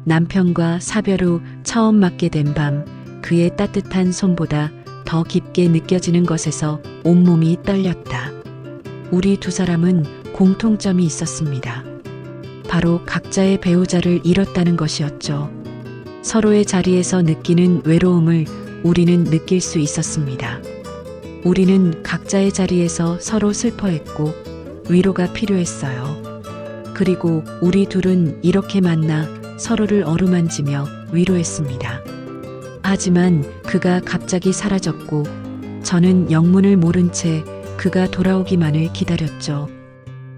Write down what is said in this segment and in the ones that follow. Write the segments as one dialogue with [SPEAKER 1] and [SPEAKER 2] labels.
[SPEAKER 1] 남편과 사별 후 처음 맞게 된 밤, 그의 따뜻한 손보다 더 깊게 느껴지는 것에서 온몸이 떨렸다. 우리 두 사람은 공통점이 있었습니다. 바로 각자의 배우자를 잃었다는 것이었죠. 서로의 자리에서 느끼는 외로움을 우리는 느낄 수 있었습니다. 우리는 각자의 자리에서 서로 슬퍼했고 위로가 필요했어요. 그리고 우리 둘은 이렇게 만나 서로를 어루만지며 위로했습니다. 하지만 그가 갑자기 사라졌고 저는 영문을 모른 채 그가 돌아오기만을 기다렸죠.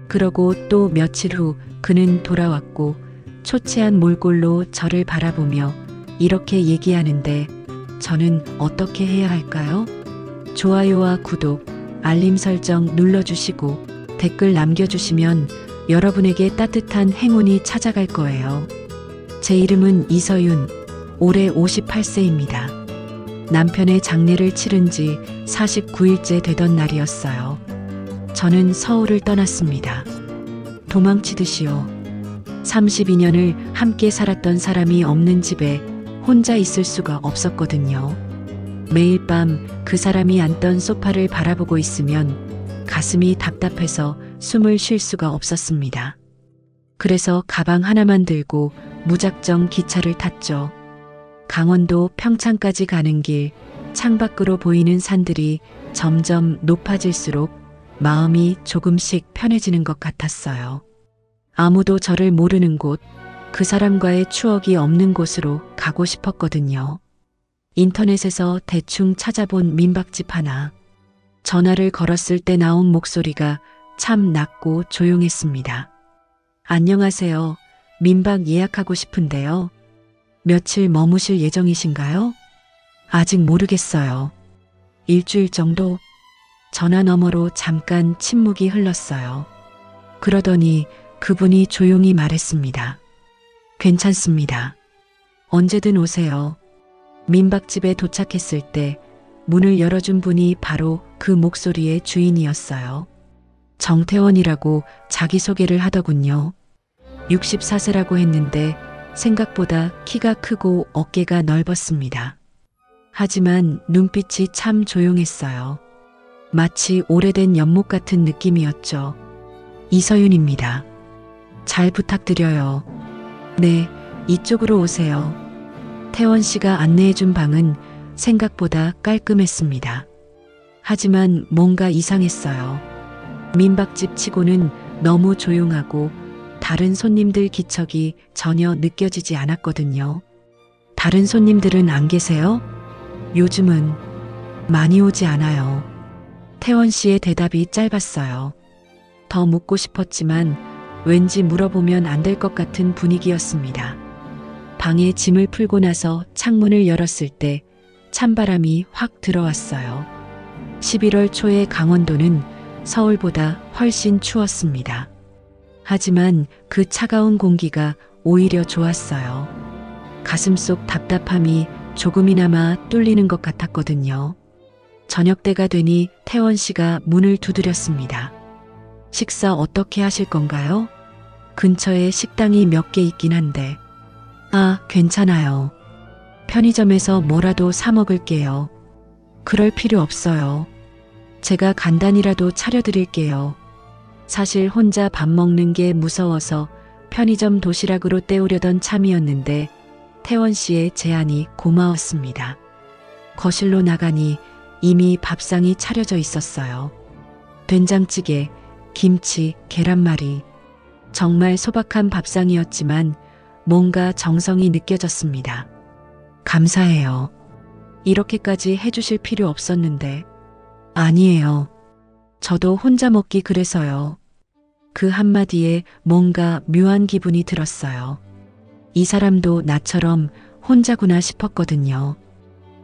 [SPEAKER 1] 그러고 또 며칠 후 그는 돌아왔고 초췌한 몰골로 저를 바라보며 이렇게 얘기하는데 저는 어떻게 해야 할까요? 좋아요와 구독, 알림 설정 눌러주시고 댓글 남겨주시면 여러분에게 따뜻한 행운이 찾아갈 거예요. 제 이름은 이서윤, 올해 58세입니다. 남편의 장례를 치른 지 49일째 되던 날이었어요. 저는 서울을 떠났습니다. 도망치듯이요. 32년을 함께 살았던 사람이 없는 집에 혼자 있을 수가 없었거든요. 매일 밤 그 사람이 앉던 소파를 바라보고 있으면 가슴이 답답해서 숨을 쉴 수가 없었습니다. 그래서 가방 하나만 들고 무작정 기차를 탔죠. 강원도 평창까지 가는 길, 창밖으로 보이는 산들이 점점 높아질수록 마음이 조금씩 편해지는 것 같았어요. 아무도 저를 모르는 곳, 그 사람과의 추억이 없는 곳으로 가고 싶었거든요. 인터넷에서 대충 찾아본 민박집 하나. 전화를 걸었을 때 나온 목소리가 참 낮고 조용했습니다. 안녕하세요. 민박 예약하고 싶은데요. 며칠 머무실 예정이신가요? 아직 모르겠어요. 일주일 정도? 전화 너머로 잠깐 침묵이 흘렀어요. 그러더니 그분이 조용히 말했습니다. 괜찮습니다. 언제든 오세요. 민박집에 도착했을 때 문을 열어준 분이 바로 그 목소리의 주인이었어요. 정태원이라고 자기소개를 하더군요. 64세라고 했는데 생각보다 키가 크고 어깨가 넓었습니다. 하지만 눈빛이 참 조용했어요. 마치 오래된 연못 같은 느낌이었죠. 이서윤입니다. 잘 부탁드려요. 네, 이쪽으로 오세요. 태원 씨가 안내해준 방은 생각보다 깔끔했습니다. 하지만 뭔가 이상했어요. 민박집 치고는 너무 조용하고 다른 손님들 기척이 전혀 느껴지지 않았거든요. 다른 손님들은 안 계세요? 요즘은 많이 오지 않아요. 태원 씨의 대답이 짧았어요. 더 묻고 싶었지만 왠지 물어보면 안 될 것 같은 분위기였습니다. 방에 짐을 풀고 나서 창문을 열었을 때 찬바람이 확 들어왔어요. 11월 초의 강원도는 서울보다 훨씬 추웠습니다. 하지만 그 차가운 공기가 오히려 좋았어요. 가슴속 답답함이 조금이나마 뚫리는 것 같았거든요. 저녁 때가 되니 태원 씨가 문을 두드렸습니다. 식사 어떻게 하실 건가요? 근처에 식당이 몇 개 있긴 한데. 아, 괜찮아요. 편의점에서 뭐라도 사 먹을게요. 그럴 필요 없어요. 제가 간단히라도 차려드릴게요. 사실 혼자 밥 먹는 게 무서워서 편의점 도시락으로 때우려던 참이었는데 태원 씨의 제안이 고마웠습니다. 거실로 나가니 이미 밥상이 차려져 있었어요. 된장찌개, 김치, 계란말이. 정말 소박한 밥상이었지만 뭔가 정성이 느껴졌습니다. 감사해요. 이렇게까지 해주실 필요 없었는데. 아니에요. 저도 혼자 먹기 그래서요. 그 한마디에 뭔가 묘한 기분이 들었어요. 이 사람도 나처럼 혼자구나 싶었거든요.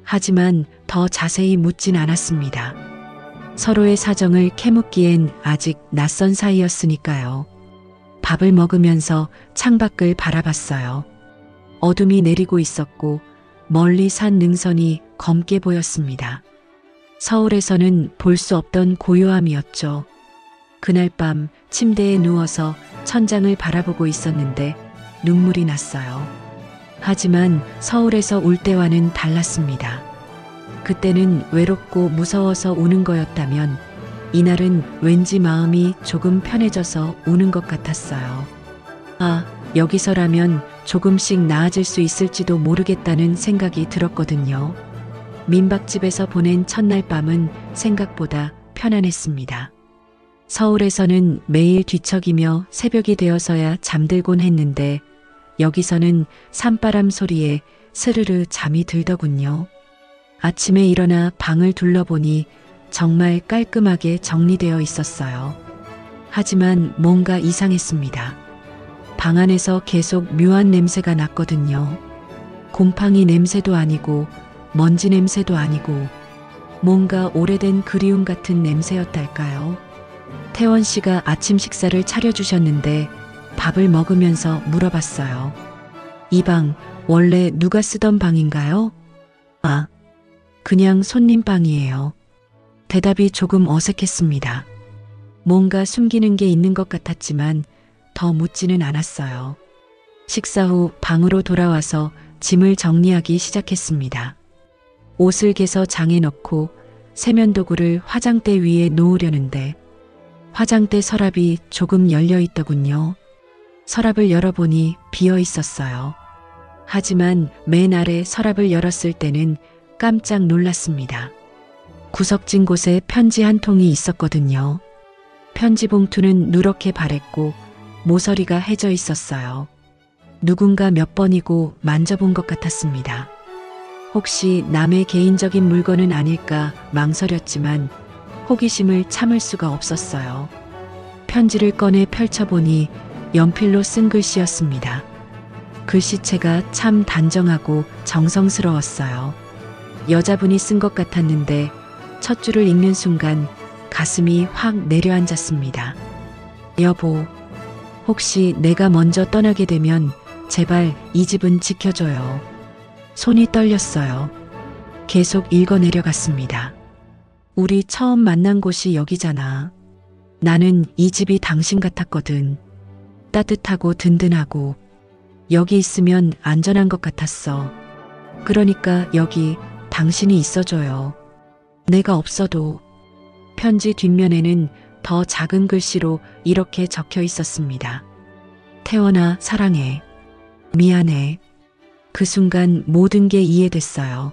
[SPEAKER 1] 하지만 더 자세히 묻진 않았습니다. 서로의 사정을 캐묻기엔 아직 낯선 사이였으니까요. 밥을 먹으면서 창밖을 바라봤어요. 어둠이 내리고 있었고 멀리 산 능선이 검게 보였습니다. 서울에서는 볼 수 없던 고요함이었죠. 그날 밤 침대에 누워서 천장을 바라보고 있었는데 눈물이 났어요. 하지만 서울에서 울 때와는 달랐습니다. 그때는 외롭고 무서워서 우는 거였다면 이날은 왠지 마음이 조금 편해져서 우는 것 같았어요. 아, 여기서라면 조금씩 나아질 수 있을지도 모르겠다는 생각이 들었거든요. 민박집에서 보낸 첫날 밤은 생각보다 편안했습니다. 서울에서는 매일 뒤척이며 새벽이 되어서야 잠들곤 했는데 여기서는 산바람 소리에 스르르 잠이 들더군요. 아침에 일어나 방을 둘러보니 정말 깔끔하게 정리되어 있었어요. 하지만 뭔가 이상했습니다. 방 안에서 계속 묘한 냄새가 났거든요. 곰팡이 냄새도 아니고 먼지 냄새도 아니고 뭔가 오래된 그리움 같은 냄새였달까요? 태원 씨가 아침 식사를 차려주셨는데 밥을 먹으면서 물어봤어요. 이 방 원래 누가 쓰던 방인가요? 아, 그냥 손님 방이에요. 대답이 조금 어색했습니다. 뭔가 숨기는 게 있는 것 같았지만 더 묻지는 않았어요. 식사 후 방으로 돌아와서 짐을 정리하기 시작했습니다. 옷을 개서 장에 넣고 세면도구를 화장대 위에 놓으려는데 화장대 서랍이 조금 열려 있더군요. 서랍을 열어보니 비어 있었어요. 하지만 맨 아래 서랍을 열었을 때는 깜짝 놀랐습니다. 구석진 곳에 편지 한 통이 있었거든요. 편지 봉투는 누렇게 바랬고 모서리가 해져 있었어요. 누군가 몇 번이고 만져본 것 같았습니다. 혹시 남의 개인적인 물건은 아닐까 망설였지만 호기심을 참을 수가 없었어요. 편지를 꺼내 펼쳐보니 연필로 쓴 글씨였습니다. 글씨체가 참 단정하고 정성스러웠어요. 여자분이 쓴 것 같았는데 첫 줄을 읽는 순간 가슴이 확 내려앉았습니다. 여보, 혹시 내가 먼저 떠나게 되면 제발 이 집은 지켜줘요. 손이 떨렸어요. 계속 읽어 내려갔습니다. 우리 처음 만난 곳이 여기잖아. 나는 이 집이 당신 같았거든. 따뜻하고 든든하고 여기 있으면 안전한 것 같았어. 그러니까 여기 당신이 있어줘요. 내가 없어도. 편지 뒷면에는 더 작은 글씨로 이렇게 적혀 있었습니다. 태원아, 사랑해. 미안해. 그 순간 모든 게 이해됐어요.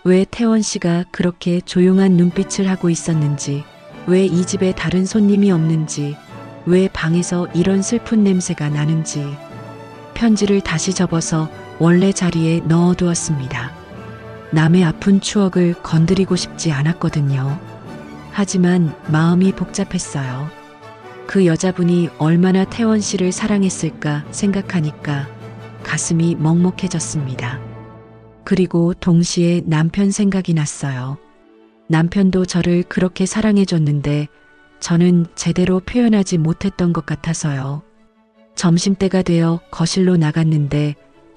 [SPEAKER 1] 왜 태원 씨가 그렇게 조용한 눈빛을 하고 있었는지, 왜 이 집에 다른 손님이 없는지, 왜 방에서 이런 슬픈 냄새가 나는지. 편지를 다시 접어서 원래 자리에 넣어두었습니다. 남의 아픈 추억을 건드리고 싶지 않았거든요. 하지만 마음이 복잡했어요. 그 여자분이 얼마나 태원 씨를 사랑했을까 생각하니까 가슴이 먹먹해졌습니다. 그리고 동시에 남편 생각이 났어요. 남편도 저를 그렇게 사랑해줬는데 저는 제대로 표현하지 못했던 것 같아서요. 점심때가 되어 거실로 나갔는데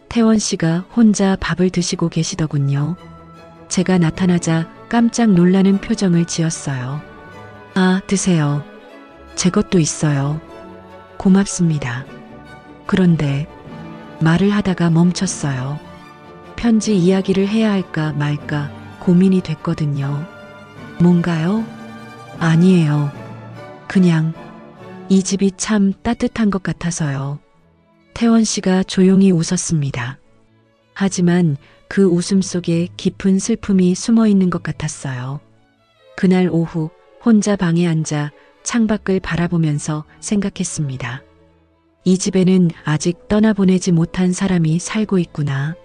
[SPEAKER 1] 태원 씨가 혼자 밥을 드시고 계시더군요. 제가 나타나자 깜짝 놀라는 표정을 지었어요. 아, 드세요. 제 것도 있어요. 고맙습니다. 그런데 말을 하다가 멈췄어요. 편지 이야기를 해야 할까 말까 고민이 됐거든요. 뭔가요? 아니에요. 그냥 이 집이 참 따뜻한 것 같아서요. 태원 씨가 조용히 웃었습니다. 하지만 그 웃음 속에 깊은 슬픔이 숨어 있는 것 같았어요. 그날 오후 혼자 방에 앉아 창밖을 바라보면서 생각했습니다. 이 집에는 아직 떠나보내지 못한 사람이 살고 있구나.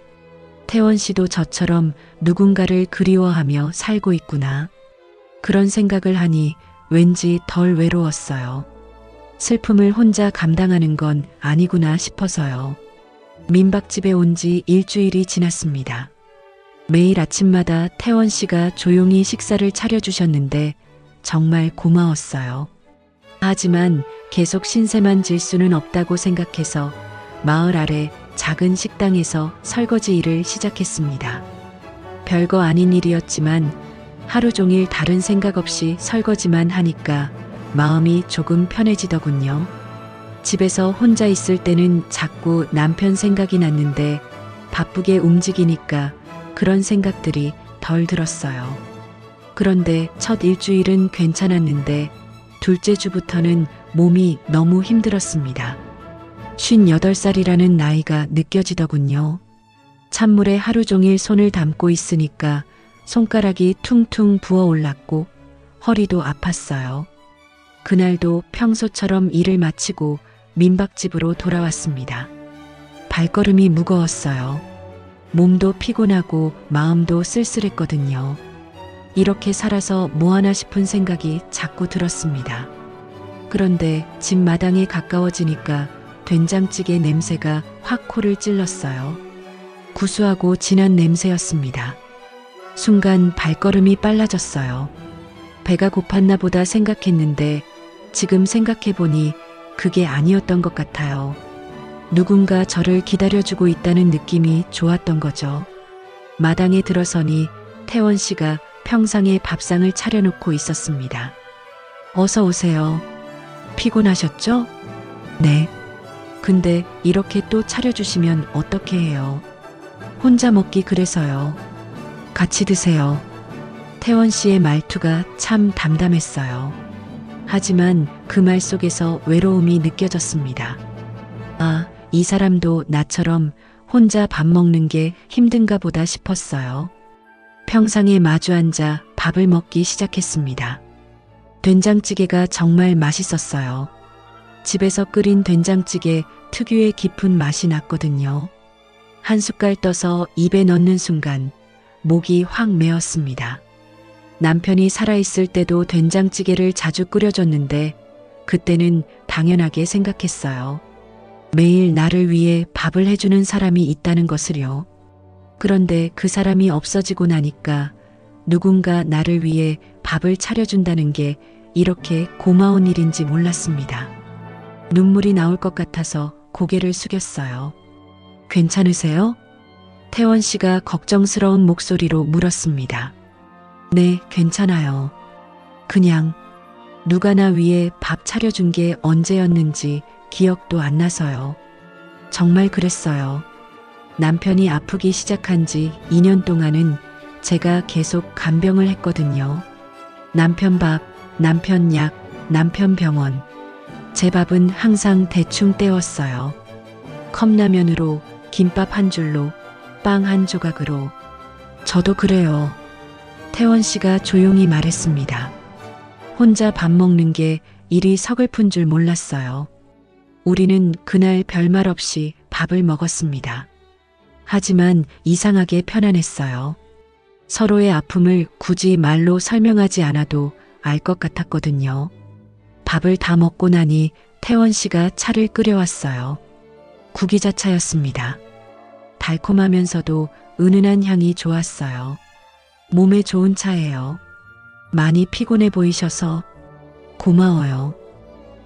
[SPEAKER 1] 태원 씨도 저처럼 누군가를 그리워하며 살고 있구나. 그런 생각을 하니 왠지 덜 외로웠어요. 슬픔을 혼자 감당하는 건 아니구나 싶어서요. 민박집에 온 지 일주일이 지났습니다. 매일 아침마다 태원 씨가 조용히 식사를 차려주셨는데 정말 고마웠어요. 하지만 계속 신세만 질 수는 없다고 생각해서 마을 아래 작은 식당에서 설거지 일을 시작했습니다. 별거 아닌 일이었지만 하루 종일 다른 생각 없이 설거지만 하니까 마음이 조금 편해지더군요. 집에서 혼자 있을 때는 자꾸 남편 생각이 났는데 바쁘게 움직이니까 그런 생각들이 덜 들었어요. 그런데 첫 일주일은 괜찮았는데 둘째 주부터는 몸이 너무 힘들었습니다. 58살이라는 나이가 느껴지더군요. 찬물에 하루 종일 손을 담고 있으니까 손가락이 퉁퉁 부어올랐고 허리도 아팠어요. 그날도 평소처럼 일을 마치고 민박집으로 돌아왔습니다. 발걸음이 무거웠어요. 몸도 피곤하고 마음도 쓸쓸했거든요. 이렇게 살아서 뭐하나 싶은 생각이 자꾸 들었습니다. 그런데 집 마당에 가까워지니까 된장찌개 냄새가 확 코를 찔렀어요. 구수하고 진한 냄새였습니다. 순간 발걸음이 빨라졌어요. 배가 고팠나 보다 생각했는데 지금 생각해보니 그게 아니었던 것 같아요. 누군가 저를 기다려주고 있다는 느낌이 좋았던 거죠. 마당에 들어서니 태원 씨가 평상에 밥상을 차려놓고 있었습니다. 어서 오세요. 피곤하셨죠? 네. 근데 이렇게 또 차려주시면 어떻게 해요? 혼자 먹기 그래서요. 같이 드세요. 태원 씨의 말투가 참 담담했어요. 하지만 그 말 속에서 외로움이 느껴졌습니다. 아, 이 사람도 나처럼 혼자 밥 먹는 게 힘든가 보다 싶었어요. 평상에 마주 앉아 밥을 먹기 시작했습니다. 된장찌개가 정말 맛있었어요. 집에서 끓인 된장찌개 특유의 깊은 맛이 났거든요. 한 숟갈 떠서 입에 넣는 순간 목이 확 메었습니다. 남편이 살아있을 때도 된장찌개를 자주 끓여줬는데 그때는 당연하게 생각했어요. 매일 나를 위해 밥을 해주는 사람이 있다는 것을요. 그런데 그 사람이 없어지고 나니까 누군가 나를 위해 밥을 차려준다는 게 이렇게 고마운 일인지 몰랐습니다. 눈물이 나올 것 같아서 고개를 숙였어요. 괜찮으세요? 태원 씨가 걱정스러운 목소리로 물었습니다. 네, 괜찮아요. 그냥 누가 나 위해 밥 차려준 게 언제였는지 기억도 안 나서요. 정말 그랬어요. 남편이 아프기 시작한 지 2년 동안은 제가 계속 간병을 했거든요. 남편 밥, 남편 약, 남편 병원. 제 밥은 항상 대충 때웠어요. 컵라면으로, 김밥 한 줄로, 빵 한 조각으로. 저도 그래요. 태원 씨가 조용히 말했습니다. 혼자 밥 먹는 게 이리 서글픈 줄 몰랐어요. 우리는 그날 별말 없이 밥을 먹었습니다. 하지만 이상하게 편안했어요. 서로의 아픔을 굳이 말로 설명하지 않아도 알 것 같았거든요. 밥을 다 먹고 나니 태원 씨가 차를 끓여왔어요. 구기자차였습니다. 달콤하면서도 은은한 향이 좋았어요. 몸에 좋은 차예요. 많이 피곤해 보이셔서 고마워요.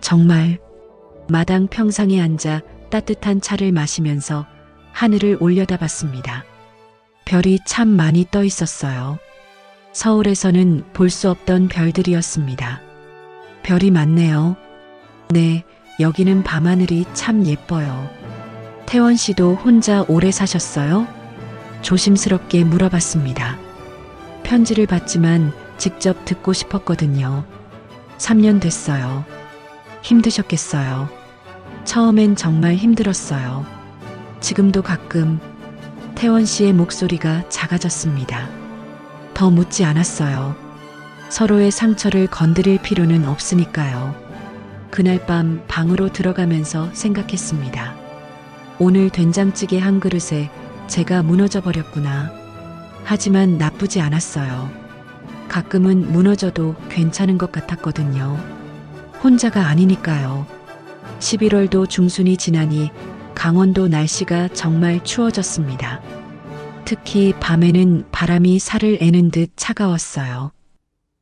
[SPEAKER 1] 정말. 마당 평상에 앉아 따뜻한 차를 마시면서 하늘을 올려다봤습니다. 별이 참 많이 떠 있었어요. 서울에서는 볼 수 없던 별들이었습니다. 별이 많네요. 네, 여기는 밤하늘이 참 예뻐요. 태원 씨도 혼자 오래 사셨어요? 조심스럽게 물어봤습니다. 편지를 받지만 직접 듣고 싶었거든요. 3년 됐어요. 힘드셨겠어요. 처음엔 정말 힘들었어요. 지금도 가끔. 태원 씨의 목소리가 작아졌습니다. 더 묻지 않았어요. 서로의 상처를 건드릴 필요는 없으니까요. 그날 밤 방으로 들어가면서 생각했습니다. 오늘 된장찌개 한 그릇에 제가 무너져 버렸구나. 하지만 나쁘지 않았어요. 가끔은 무너져도 괜찮은 것 같았거든요. 혼자가 아니니까요. 11월도 중순이 지나니 강원도 날씨가 정말 추워졌습니다. 특히 밤에는 바람이 살을 애는 듯 차가웠어요.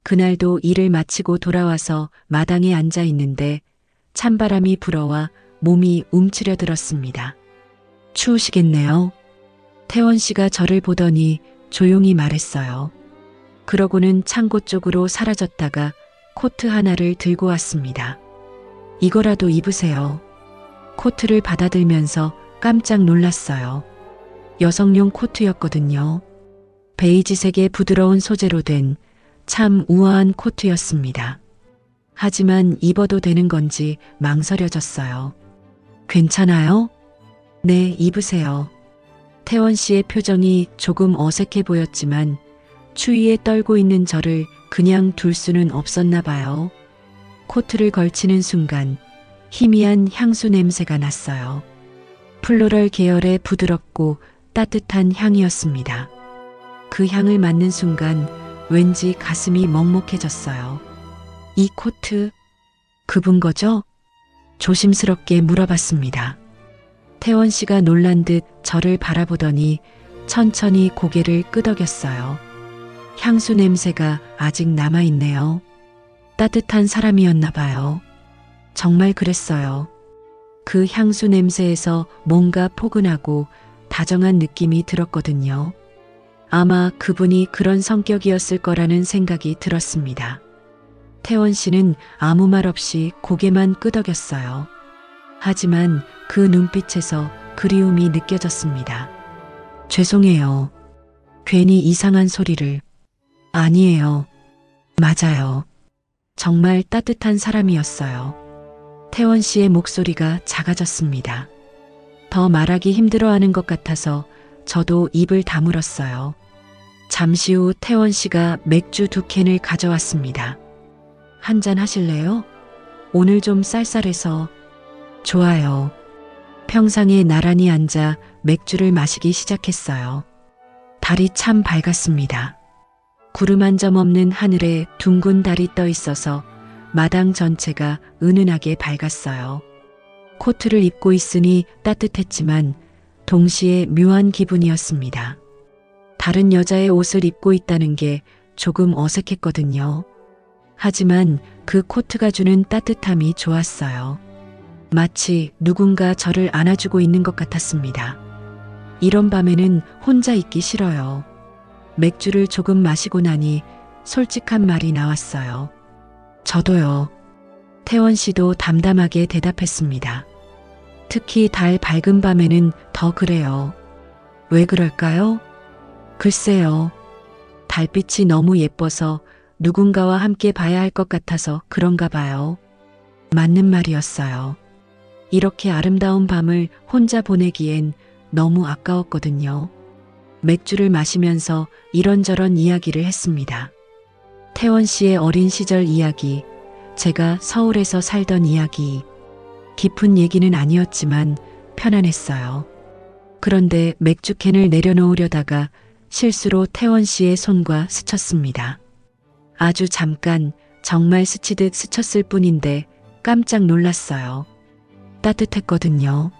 [SPEAKER 1] 그날도 일을 마치고 돌아와서 마당에 앉아 있는데 찬바람이 불어와 몸이 움츠려 들었습니다. 추우시겠네요. 태원 씨가 저를 보더니 조용히 말했어요. 그러고는 창고 쪽으로 사라졌다가 코트 하나를 들고 왔습니다. 이거라도 입으세요. 코트를 받아들면서 깜짝 놀랐어요. 여성용 코트였거든요. 베이지색의 부드러운 소재로 된 참 우아한 코트였습니다. 하지만 입어도 되는 건지 망설여졌어요. 괜찮아요? 네, 입으세요. 태원 씨의 표정이 조금 어색해 보였지만 추위에 떨고 있는 저를 그냥 둘 수는 없었나 봐요. 코트를 걸치는 순간 희미한 향수 냄새가 났어요. 플로럴 계열의 부드럽고 따뜻한 향이었습니다. 그 향을 맡는 순간 왠지 가슴이 먹먹해졌어요. 이 코트, 그분 거죠? 조심스럽게 물어봤습니다. 태원 씨가 놀란 듯 저를 바라보더니 천천히 고개를 끄덕였어요. 향수 냄새가 아직 남아있네요. 따뜻한 사람이었나 봐요. 정말 그랬어요. 그 향수 냄새에서 뭔가 포근하고 다정한 느낌이 들었거든요. 아마 그분이 그런 성격이었을 거라는 생각이 들었습니다. 태원 씨는 아무 말 없이 고개만 끄덕였어요. 하지만 그 눈빛에서 그리움이 느껴졌습니다. 죄송해요. 괜히 이상한 소리를. 아니에요. 맞아요. 정말 따뜻한 사람이었어요. 태원 씨의 목소리가 작아졌습니다. 더 말하기 힘들어하는 것 같아서 저도 입을 다물었어요. 잠시 후 태원 씨가 맥주 2캔을 가져왔습니다. 한잔 하실래요? 오늘 좀 쌀쌀해서. 좋아요. 평상에 나란히 앉아 맥주를 마시기 시작했어요. 달이 참 밝았습니다. 구름 한 점 없는 하늘에 둥근 달이 떠 있어서 마당 전체가 은은하게 밝았어요. 코트를 입고 있으니 따뜻했지만 동시에 묘한 기분이었습니다. 다른 여자의 옷을 입고 있다는 게 조금 어색했거든요. 하지만 그 코트가 주는 따뜻함이 좋았어요. 마치 누군가 저를 안아주고 있는 것 같았습니다. 이런 밤에는 혼자 있기 싫어요. 맥주를 조금 마시고 나니 솔직한 말이 나왔어요. 저도요. 태원 씨도 담담하게 대답했습니다. 특히 달 밝은 밤에는 더 그래요. 왜 그럴까요? 글쎄요. 달빛이 너무 예뻐서 누군가와 함께 봐야 할 것 같아서 그런가 봐요. 맞는 말이었어요. 이렇게 아름다운 밤을 혼자 보내기엔 너무 아까웠거든요. 맥주를 마시면서 이런저런 이야기를 했습니다. 태원 씨의 어린 시절 이야기, 제가 서울에서 살던 이야기, 깊은 얘기는 아니었지만 편안했어요. 그런데 맥주캔을 내려놓으려다가 실수로 태원 씨의 손과 스쳤습니다. 아주 잠깐, 정말 스치듯 스쳤을 뿐인데 깜짝 놀랐어요. 따뜻했거든요.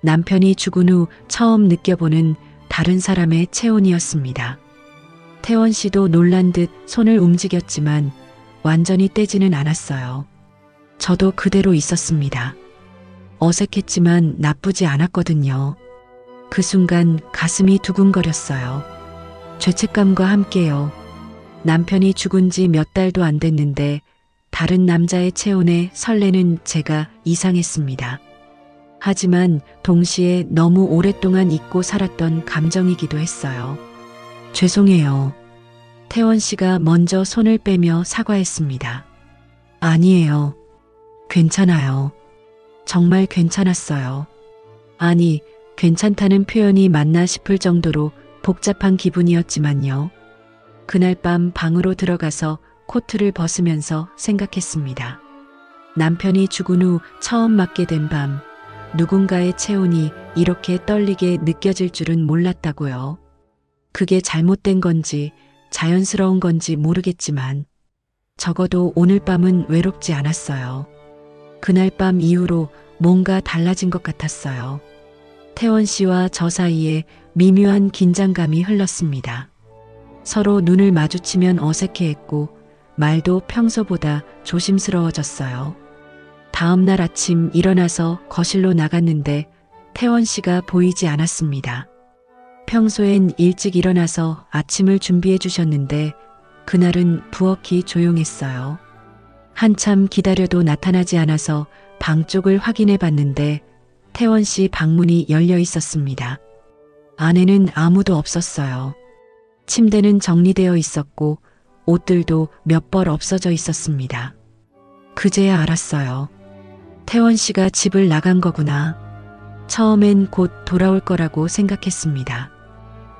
[SPEAKER 1] 남편이 죽은 후 처음 느껴보는 다른 사람의 체온이었습니다. 태원 씨도 놀란 듯 손을 움직였지만 완전히 떼지는 않았어요. 저도 그대로 있었습니다. 어색했지만 나쁘지 않았거든요. 그 순간 가슴이 두근거렸어요. 죄책감과 함께요. 남편이 죽은 지 몇 달도 안 됐는데 다른 남자의 체온에 설레는 제가 이상했습니다. 하지만 동시에 너무 오랫동안 잊고 살았던 감정이기도 했어요. 죄송해요. 태원 씨가 먼저 손을 빼며 사과했습니다. 아니에요. 괜찮아요. 정말 괜찮았어요. 아니, 괜찮다는 표현이 맞나 싶을 정도로 복잡한 기분이었지만요. 그날 밤 방으로 들어가서 코트를 벗으면서 생각했습니다. 남편이 죽은 후 처음 맞게 된 밤, 누군가의 체온이 이렇게 떨리게 느껴질 줄은 몰랐다고요. 그게 잘못된 건지 자연스러운 건지 모르겠지만 적어도 오늘 밤은 외롭지 않았어요. 그날 밤 이후로 뭔가 달라진 것 같았어요. 태원 씨와 저 사이에 미묘한 긴장감이 흘렀습니다. 서로 눈을 마주치면 어색해했고 말도 평소보다 조심스러워졌어요. 다음 날 아침 일어나서 거실로 나갔는데 태원 씨가 보이지 않았습니다. 평소엔 일찍 일어나서 아침을 준비해 주셨는데 그날은 부엌이 조용했어요. 한참 기다려도 나타나지 않아서 방 쪽을 확인해 봤는데 태원 씨 방문이 열려 있었습니다. 안에는 아무도 없었어요. 침대는 정리되어 있었고 옷들도 몇 벌 없어져 있었습니다. 그제야 알았어요. 태원 씨가 집을 나간 거구나. 처음엔 곧 돌아올 거라고 생각했습니다.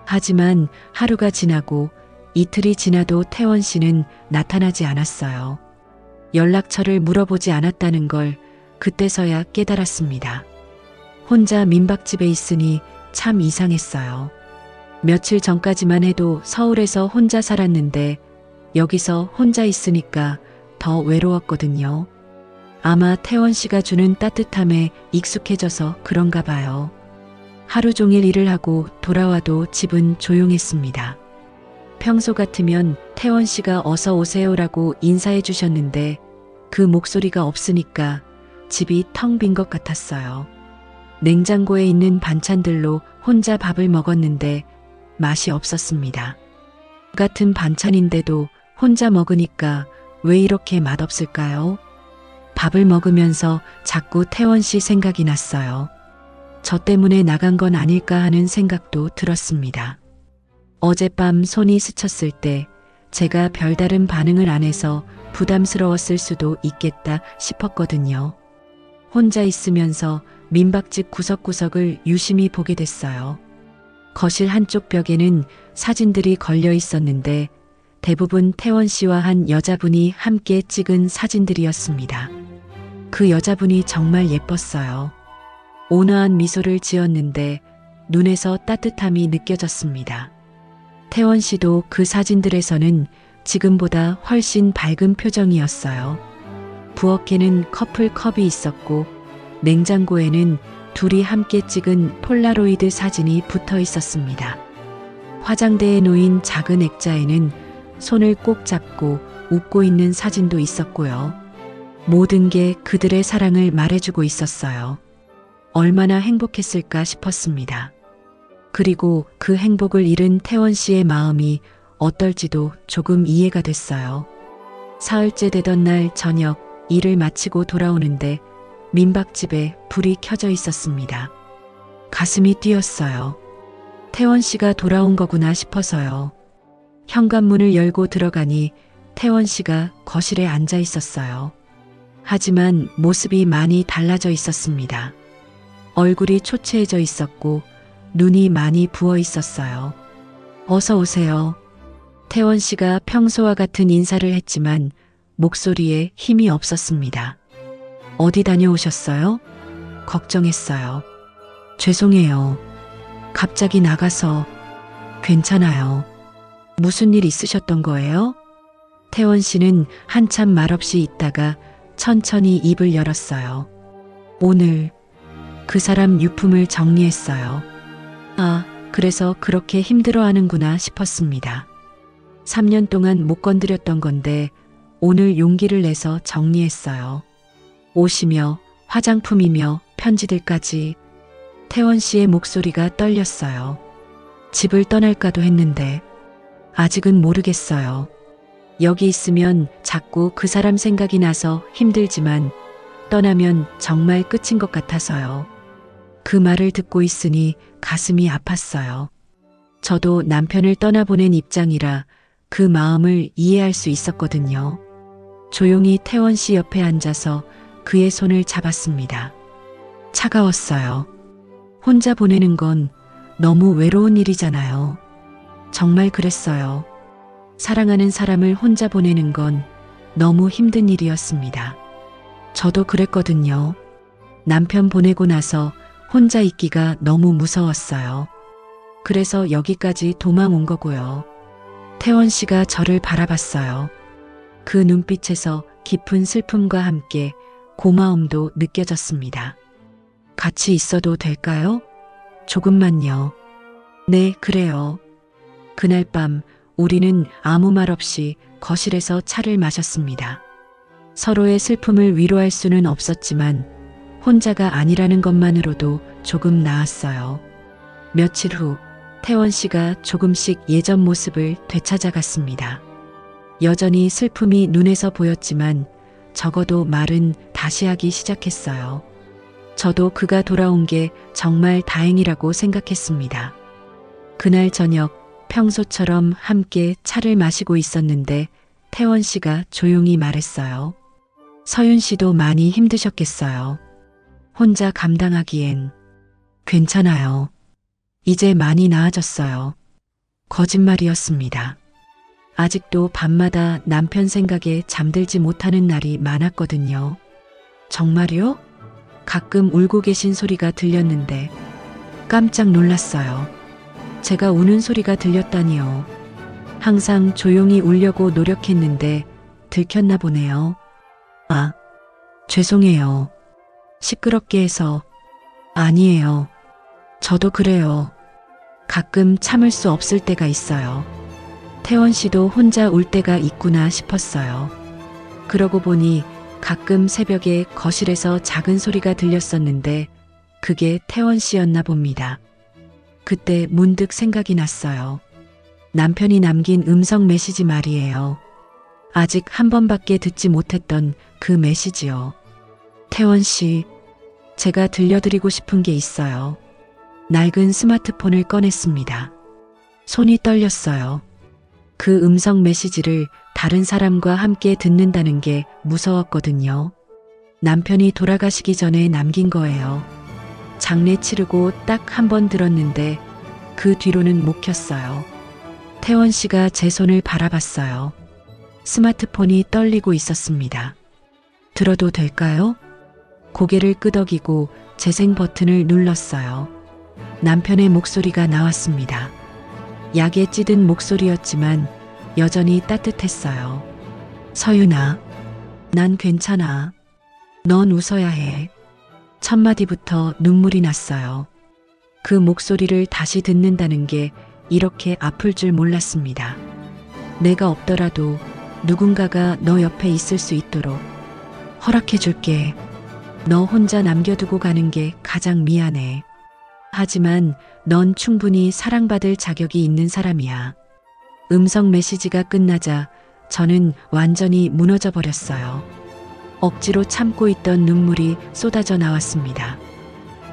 [SPEAKER 1] 하지만 하루가 지나고 이틀이 지나도 태원 씨는 나타나지 않았어요. 연락처를 물어보지 않았다는 걸 그때서야 깨달았습니다. 혼자 민박집에 있으니 참 이상했어요. 며칠 전까지만 해도 서울에서 혼자 살았는데 여기서 혼자 있으니까 더 외로웠거든요. 아마 태원 씨가 주는 따뜻함에 익숙해져서 그런가 봐요. 하루 종일 일을 하고 돌아와도 집은 조용했습니다. 평소 같으면 태원 씨가 어서 오세요라고 인사해 주셨는데 그 목소리가 없으니까 집이 텅 빈 것 같았어요. 냉장고에 있는 반찬들로 혼자 밥을 먹었는데 맛이 없었습니다. 같은 반찬인데도 혼자 먹으니까 왜 이렇게 맛없을까요? 밥을 먹으면서 자꾸 태원 씨 생각이 났어요. 저 때문에 나간 건 아닐까 하는 생각도 들었습니다. 어젯밤 손이 스쳤을 때 제가 별다른 반응을 안 해서 부담스러웠을 수도 있겠다 싶었거든요. 혼자 있으면서 민박집 구석구석을 유심히 보게 됐어요. 거실 한쪽 벽에는 사진들이 걸려 있었는데 대부분 태원 씨와 한 여자분이 함께 찍은 사진들이었습니다. 그 여자분이 정말 예뻤어요. 온화한 미소를 지었는데 눈에서 따뜻함이 느껴졌습니다. 태원 씨도 그 사진들에서는 지금보다 훨씬 밝은 표정이었어요. 부엌에는 커플 컵이 있었고 냉장고에는 둘이 함께 찍은 폴라로이드 사진이 붙어 있었습니다. 화장대에 놓인 작은 액자에는 손을 꼭 잡고 웃고 있는 사진도 있었고요. 모든 게 그들의 사랑을 말해주고 있었어요. 얼마나 행복했을까 싶었습니다. 그리고 그 행복을 잃은 태원 씨의 마음이 어떨지도 조금 이해가 됐어요. 사흘째 되던 날 저녁 일을 마치고 돌아오는데 민박집에 불이 켜져 있었습니다. 가슴이 뛰었어요. 태원 씨가 돌아온 거구나 싶어서요. 현관문을 열고 들어가니 태원 씨가 거실에 앉아 있었어요. 하지만 모습이 많이 달라져 있었습니다. 얼굴이 초췌해져 있었고 눈이 많이 부어 있었어요. 어서 오세요. 태원 씨가 평소와 같은 인사를 했지만 목소리에 힘이 없었습니다. 어디 다녀오셨어요? 걱정했어요. 죄송해요. 갑자기 나가서. 괜찮아요. 무슨 일 있으셨던 거예요? 태원 씨는 한참 말없이 있다가 천천히 입을 열었어요. 오늘 그 사람 유품을 정리했어요. 아, 그래서 그렇게 힘들어하는구나 싶었습니다. 3년 동안 못 건드렸던 건데 오늘 용기를 내서 정리했어요. 옷이며 화장품이며 편지들까지. 태원 씨의 목소리가 떨렸어요. 집을 떠날까도 했는데 아직은 모르겠어요. 여기 있으면 자꾸 그 사람 생각이 나서 힘들지만 떠나면 정말 끝인 것 같아서요. 그 말을 듣고 있으니 가슴이 아팠어요. 저도 남편을 떠나보낸 입장이라 그 마음을 이해할 수 있었거든요. 조용히 태원 씨 옆에 앉아서 그의 손을 잡았습니다. 차가웠어요. 혼자 보내는 건 너무 외로운 일이잖아요. 정말 그랬어요. 사랑하는 사람을 혼자 보내는 건 너무 힘든 일이었습니다. 저도 그랬거든요. 남편 보내고 나서 혼자 있기가 너무 무서웠어요. 그래서 여기까지 도망 온 거고요. 태원 씨가 저를 바라봤어요. 그 눈빛에서 깊은 슬픔과 함께 고마움도 느껴졌습니다. 같이 있어도 될까요? 조금만요. 네, 그래요. 그날 밤 우리는 아무 말 없이 거실에서 차를 마셨습니다. 서로의 슬픔을 위로할 수는 없었지만 혼자가 아니라는 것만으로도 조금 나았어요. 며칠 후 태원 씨가 조금씩 예전 모습을 되찾아갔습니다. 여전히 슬픔이 눈에서 보였지만 적어도 말은 다시 하기 시작했어요. 저도 그가 돌아온 게 정말 다행이라고 생각했습니다. 그날 저녁 평소처럼 함께 차를 마시고 있었는데 태원 씨가 조용히 말했어요. 서윤 씨도 많이 힘드셨겠어요. 혼자 감당하기엔. 괜찮아요. 이제 많이 나아졌어요. 거짓말이었습니다. 아직도 밤마다 남편 생각에 잠들지 못하는 날이 많았거든요. 정말요? 가끔 울고 계신 소리가 들렸는데 깜짝 놀랐어요. 제가 우는 소리가 들렸다니요. 항상 조용히 울려고 노력했는데 들켰나 보네요. 아, 죄송해요. 시끄럽게 해서. 아니에요. 저도 그래요. 가끔 참을 수 없을 때가 있어요. 태원 씨도 혼자 울 때가 있구나 싶었어요. 그러고 보니 가끔 새벽에 거실에서 작은 소리가 들렸었는데 그게 태원 씨였나 봅니다. 그때 문득 생각이 났어요. 남편이 남긴 음성 메시지 말이에요. 아직 한 번밖에 듣지 못했던 그 메시지요. 태원 씨, 제가 들려드리고 싶은 게 있어요. 낡은 스마트폰을 꺼냈습니다. 손이 떨렸어요. 그 음성 메시지를 다른 사람과 함께 듣는다는 게 무서웠거든요. 남편이 돌아가시기 전에 남긴 거예요. 장례 치르고 딱 한 번 들었는데 그 뒤로는 못 켰어요. 태원 씨가 제 손을 바라봤어요. 스마트폰이 떨리고 있었습니다. 들어도 될까요? 고개를 끄덕이고 재생 버튼을 눌렀어요. 남편의 목소리가 나왔습니다. 약에 찌든 목소리였지만 여전히 따뜻했어요. 서윤아, 난 괜찮아. 넌 웃어야 해. 첫 마디부터 눈물이 났어요. 그 목소리를 다시 듣는다는 게 이렇게 아플 줄 몰랐습니다. 내가 없더라도 누군가가 너 옆에 있을 수 있도록 허락해 줄게. 너 혼자 남겨두고 가는 게 가장 미안해. 하지만 넌 충분히 사랑받을 자격이 있는 사람이야. 음성 메시지가 끝나자 저는 완전히 무너져 버렸어요. 억지로 참고 있던 눈물이 쏟아져 나왔습니다.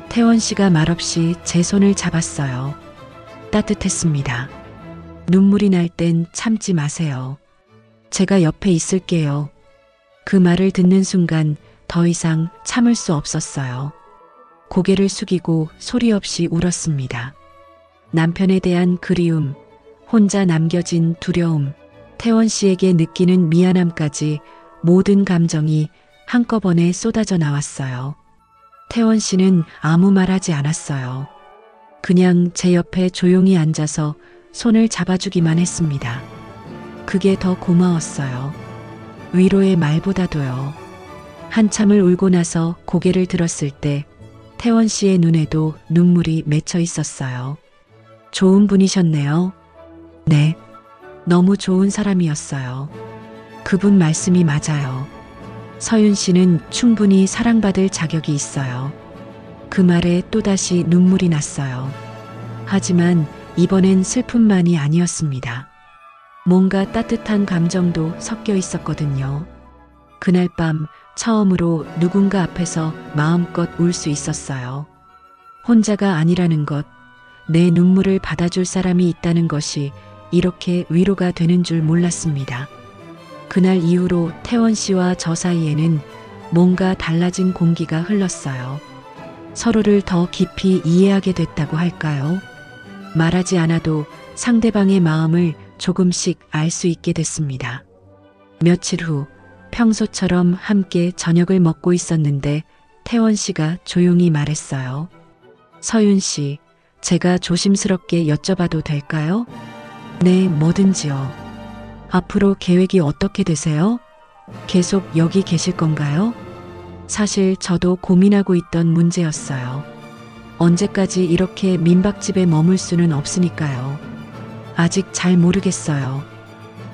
[SPEAKER 1] 태원 씨가 말없이 제 손을 잡았어요. 따뜻했습니다. 눈물이 날 땐 참지 마세요. 제가 옆에 있을게요. 그 말을 듣는 순간 더 이상 참을 수 없었어요. 고개를 숙이고 소리 없이 울었습니다. 남편에 대한 그리움, 혼자 남겨진 두려움, 태원 씨에게 느끼는 미안함까지 모든 감정이 한꺼번에 쏟아져 나왔어요. 태원 씨는 아무 말 하지 않았어요. 그냥 제 옆에 조용히 앉아서 손을 잡아주기만 했습니다. 그게 더 고마웠어요. 위로의 말보다도요. 한참을 울고 나서 고개를 들었을 때 태원 씨의 눈에도 눈물이 맺혀 있었어요. 좋은 분이셨네요. 네, 너무 좋은 사람이었어요. 그분 말씀이 맞아요. 서윤 씨는 충분히 사랑받을 자격이 있어요. 그 말에 또다시 눈물이 났어요. 하지만 이번엔 슬픔만이 아니었습니다. 뭔가 따뜻한 감정도 섞여 있었거든요. 그날 밤 처음으로 누군가 앞에서 마음껏 울 수 있었어요. 혼자가 아니라는 것, 내 눈물을 받아줄 사람이 있다는 것이 이렇게 위로가 되는 줄 몰랐습니다. 그날 이후로 태원 씨와 저 사이에는 뭔가 달라진 공기가 흘렀어요. 서로를 더 깊이 이해하게 됐다고 할까요? 말하지 않아도 상대방의 마음을 조금씩 알 수 있게 됐습니다. 며칠 후 평소처럼 함께 저녁을 먹고 있었는데 태원 씨가 조용히 말했어요. 서윤 씨, 제가 조심스럽게 여쭤봐도 될까요? 네, 뭐든지요. 앞으로 계획이 어떻게 되세요? 계속 여기 계실 건가요? 사실 저도 고민하고 있던 문제였어요. 언제까지 이렇게 민박집에 머물 수는 없으니까요. 아직 잘 모르겠어요.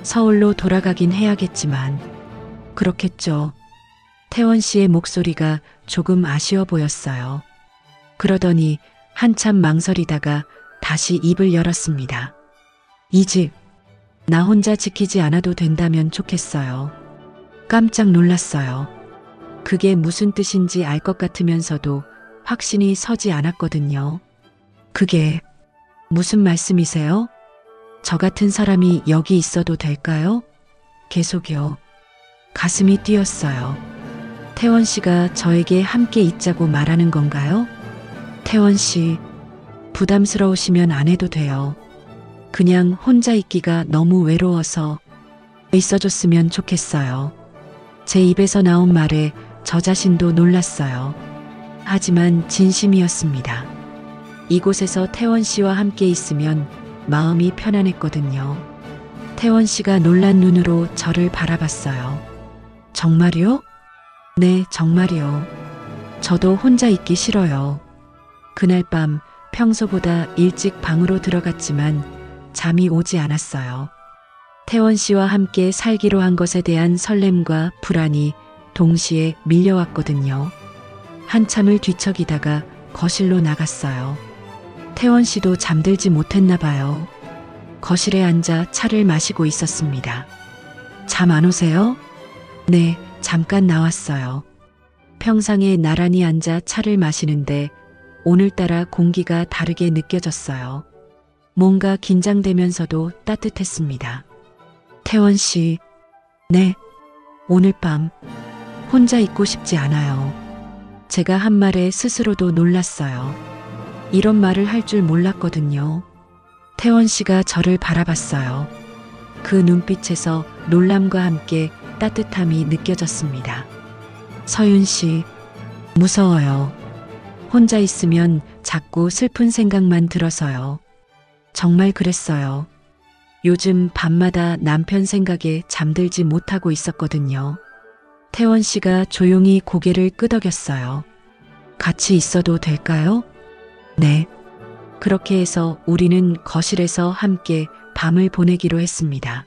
[SPEAKER 1] 서울로 돌아가긴 해야겠지만. 그렇겠죠. 태원 씨의 목소리가 조금 아쉬워 보였어요. 그러더니 한참 망설이다가 다시 입을 열었습니다. 이 집, 나 혼자 지키지 않아도 된다면 좋겠어요. 깜짝 놀랐어요. 그게 무슨 뜻인지 알 것 같으면서도 확신이 서지 않았거든요. 그게 무슨 말씀이세요? 저 같은 사람이 여기 있어도 될까요? 계속요. 가슴이 뛰었어요. 태원 씨가 저에게 함께 있자고 말하는 건가요? 태원 씨, 부담스러우시면 안 해도 돼요. 그냥 혼자 있기가 너무 외로워서 있어줬으면 좋겠어요. 제 입에서 나온 말에 저 자신도 놀랐어요. 하지만 진심이었습니다. 이곳에서 태원 씨와 함께 있으면 마음이 편안했거든요. 태원 씨가 놀란 눈으로 저를 바라봤어요. 정말요? 네, 정말이요. 저도 혼자 있기 싫어요. 그날 밤 평소보다 일찍 방으로 들어갔지만 잠이 오지 않았어요. 태원 씨와 함께 살기로 한 것에 대한 설렘과 불안이 동시에 밀려왔거든요. 한참을 뒤척이다가 거실로 나갔어요. 태원 씨도 잠들지 못했나 봐요. 거실에 앉아 차를 마시고 있었습니다. 잠 안 오세요? 네, 잠깐 나왔어요. 평상에 나란히 앉아 차를 마시는데 오늘따라 공기가 다르게 느껴졌어요. 뭔가 긴장되면서도 따뜻했습니다. 태원 씨, 네, 오늘 밤 혼자 있고 싶지 않아요. 제가 한 말에 스스로도 놀랐어요. 이런 말을 할 줄 몰랐거든요. 태원 씨가 저를 바라봤어요. 그 눈빛에서 놀람과 함께 따뜻함이 느껴졌습니다. 서윤 씨, 무서워요. 혼자 있으면 자꾸 슬픈 생각만 들어서요. 정말 그랬어요. 요즘 밤마다 남편 생각에 잠들지 못하고 있었거든요. 태원 씨가 조용히 고개를 끄덕였어요. 같이 있어도 될까요? 네. 그렇게 해서 우리는 거실에서 함께 밤을 보내기로 했습니다.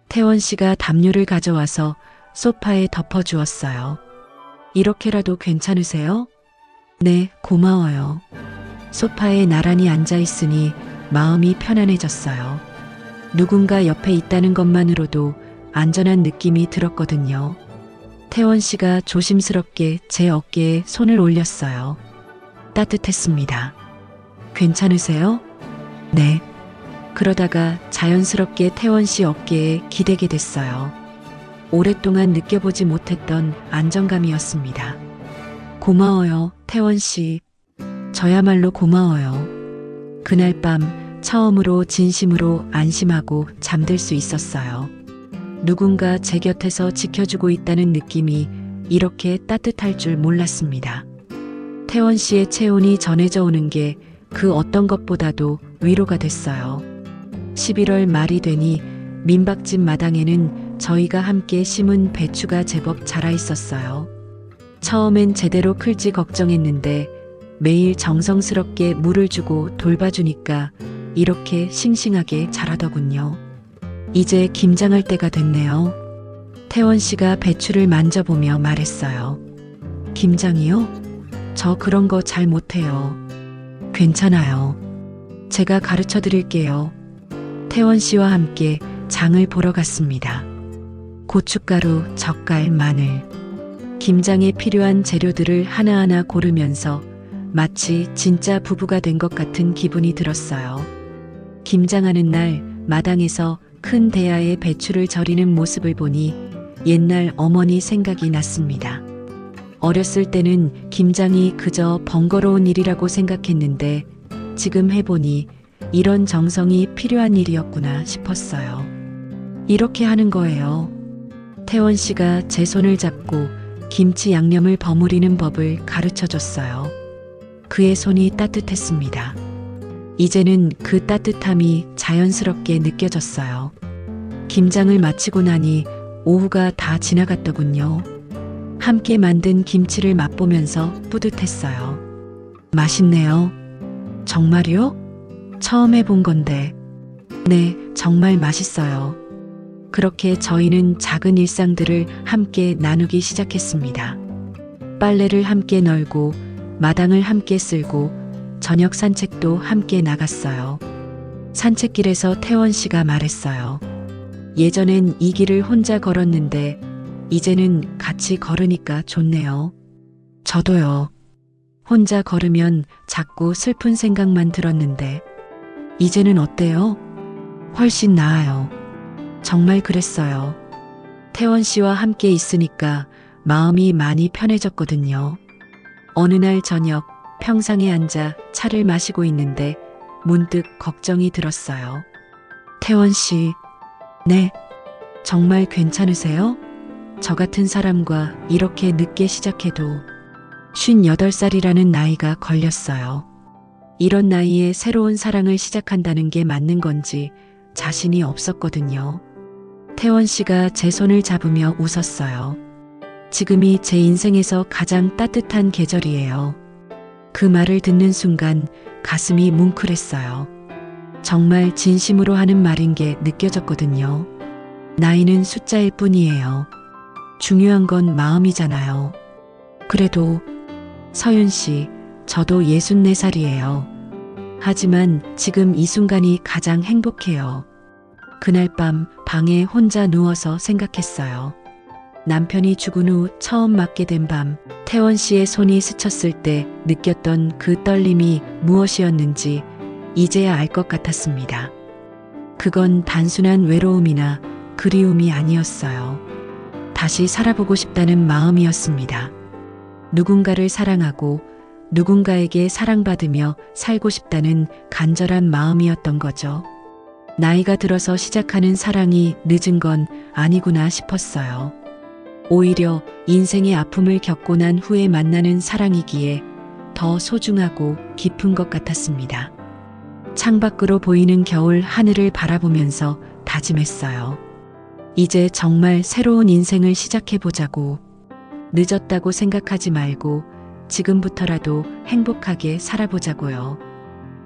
[SPEAKER 1] 태원 씨가 담요를 가져와서 소파에 덮어주었어요. 이렇게라도 괜찮으세요? 네, 고마워요. 소파에 나란히 앉아 있으니 마음이 편안해졌어요. 누군가 옆에 있다는 것만으로도 안전한 느낌이 들었거든요. 태원 씨가 조심스럽게 제 어깨에 손을 올렸어요. 따뜻했습니다. 괜찮으세요? 네. 그러다가 자연스럽게 태원 씨 어깨에 기대게 됐어요. 오랫동안 느껴보지 못했던 안정감이었습니다. 고마워요, 태원 씨. 저야말로 고마워요. 그날 밤 처음으로 진심으로 안심하고 잠들 수 있었어요. 누군가 제 곁에서 지켜주고 있다는 느낌이 이렇게 따뜻할 줄 몰랐습니다. 태원 씨의 체온이 전해져 오는 게 그 어떤 것보다도 위로가 됐어요. 11월 말이 되니 민박집 마당에는 저희가 함께 심은 배추가 제법 자라 있었어요. 처음엔 제대로 클지 걱정했는데 매일 정성스럽게 물을 주고 돌봐주니까 이렇게 싱싱하게 자라더군요. 이제 김장할 때가 됐네요. 태원 씨가 배추를 만져보며 말했어요. 김장이요? 저 그런 거 잘 못해요. 괜찮아요. 제가 가르쳐 드릴게요. 태원 씨와 함께 장을 보러 갔습니다. 고춧가루, 젓갈, 마늘, 김장에 필요한 재료들을 하나하나 고르면서 마치 진짜 부부가 된 것 같은 기분이 들었어요. 김장하는 날 마당에서 큰 대야에 배추를 절이는 모습을 보니 옛날 어머니 생각이 났습니다. 어렸을 때는 김장이 그저 번거로운 일이라고 생각했는데 지금 해보니 이런 정성이 필요한 일이었구나 싶었어요. 이렇게 하는 거예요. 태원 씨가 제 손을 잡고 김치 양념을 버무리는 법을 가르쳐 줬어요. 그의 손이 따뜻했습니다. 이제는 그 따뜻함이 자연스럽게 느껴졌어요. 김장을 마치고 나니 오후가 다 지나갔더군요. 함께 만든 김치를 맛보면서 뿌듯했어요. 맛있네요. 정말요? 처음 해본 건데. 네, 정말 맛있어요. 그렇게 저희는 작은 일상들을 함께 나누기 시작했습니다. 빨래를 함께 널고 마당을 함께 쓸고 저녁 산책도 함께 나갔어요. 산책길에서 태원 씨가 말했어요. 예전엔 이 길을 혼자 걸었는데 이제는 같이 걸으니까 좋네요. 저도요. 혼자 걸으면 자꾸 슬픈 생각만 들었는데 이제는 어때요? 훨씬 나아요. 정말 그랬어요. 태원 씨와 함께 있으니까 마음이 많이 편해졌거든요. 어느 날 저녁 평상에 앉아 차를 마시고 있는데 문득 걱정이 들었어요. 태원 씨, 네, 정말 괜찮으세요? 저 같은 사람과 이렇게 늦게 시작해도 58살이라는 나이가 걸렸어요. 이런 나이에 새로운 사랑을 시작한다는 게 맞는 건지 자신이 없었거든요. 태원 씨가 제 손을 잡으며 웃었어요. 지금이 제 인생에서 가장 따뜻한 계절이에요. 그 말을 듣는 순간 가슴이 뭉클했어요. 정말 진심으로 하는 말인 게 느껴졌거든요. 나이는 숫자일 뿐이에요. 중요한 건 마음이잖아요. 그래도 서윤 씨, 저도 64살이에요. 하지만 지금 이 순간이 가장 행복해요. 그날 밤 방에 혼자 누워서 생각했어요. 남편이 죽은 후 처음 맞게 된 밤, 태원 씨의 손이 스쳤을 때 느꼈던 그 떨림이 무엇이었는지 이제야 알 것 같았습니다. 그건 단순한 외로움이나 그리움이 아니었어요. 다시 살아보고 싶다는 마음이었습니다. 누군가를 사랑하고 누군가에게 사랑받으며 살고 싶다는 간절한 마음이었던 거죠. 나이가 들어서 시작하는 사랑이 늦은 건 아니구나 싶었어요. 오히려 인생의 아픔을 겪고 난 후에 만나는 사랑이기에 더 소중하고 깊은 것 같았습니다. 창밖으로 보이는 겨울 하늘을 바라보면서 다짐했어요. 이제 정말 새로운 인생을 시작해보자고. 늦었다고 생각하지 말고 지금부터라도 행복하게 살아보자고요.